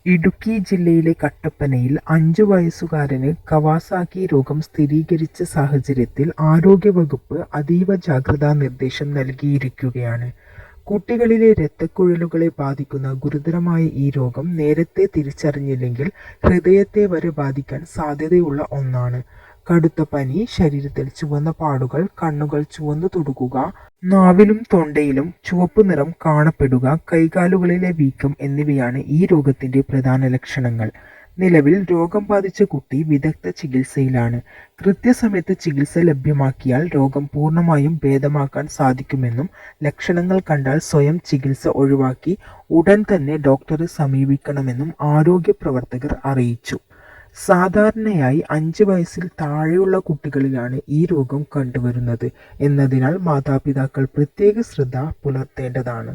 ഇടുക്കി ജില്ലയിലെ കട്ടപ്പനയിൽ 5 വയസ്സുകാരന് കവാസാക്കി രോഗം സ്ഥിരീകരിച്ച സാഹചര്യത്തിൽ ആരോഗ്യവകുപ്പ് അതീവ ജാഗ്രതാ നിർദ്ദേശം നൽകിയിരിക്കുകയാണ്. കുട്ടികളിലെ രക്തക്കുഴലുകളെ ബാധിക്കുന്ന ഗുരുതരമായ ഈ രോഗം നേരത്തെ തിരിച്ചറിഞ്ഞില്ലെങ്കിൽ ഹൃദയത്തെ വരെ ബാധിക്കാൻ സാധ്യതയുള്ള ഒന്നാണ്. കടുത്ത പനി, ശരീരത്തിൽ ചുവന്ന പാടുകൾ, കണ്ണുകൾ ചുവന്നു തുടുക്കുക, നാവിലും തൊണ്ടയിലും ചുവപ്പ് നിറം കാണപ്പെടുക, കൈകാലുകളിലെ വീക്കം എന്നിവയാണ് ഈ രോഗത്തിന്റെ പ്രധാന ലക്ഷണങ്ങൾ. നിലവിൽ രോഗം ബാധിച്ച കുട്ടി വിദഗ്ധ ചികിത്സയിലാണ്. കൃത്യസമയത്ത് ചികിത്സ ലഭ്യമാക്കിയാൽ രോഗം പൂർണ്ണമായും ഭേദമാക്കാൻ സാധിക്കുമെന്നും ലക്ഷണങ്ങൾ കണ്ടാൽ സ്വയം ചികിത്സ ഒഴിവാക്കി ഉടൻ തന്നെ ഡോക്ടറെ സമീപിക്കണമെന്നും ആരോഗ്യ പ്രവർത്തകർ അറിയിച്ചു. സാധാരണയായി 5 വയസ്സിൽ താഴെയുള്ള കുട്ടികളിലാണ് ഈ രോഗം കണ്ടുവരുന്നത് എന്നതിനാൽ മാതാപിതാക്കൾ പ്രത്യേക ശ്രദ്ധ പുലർത്തേണ്ടതാണ്.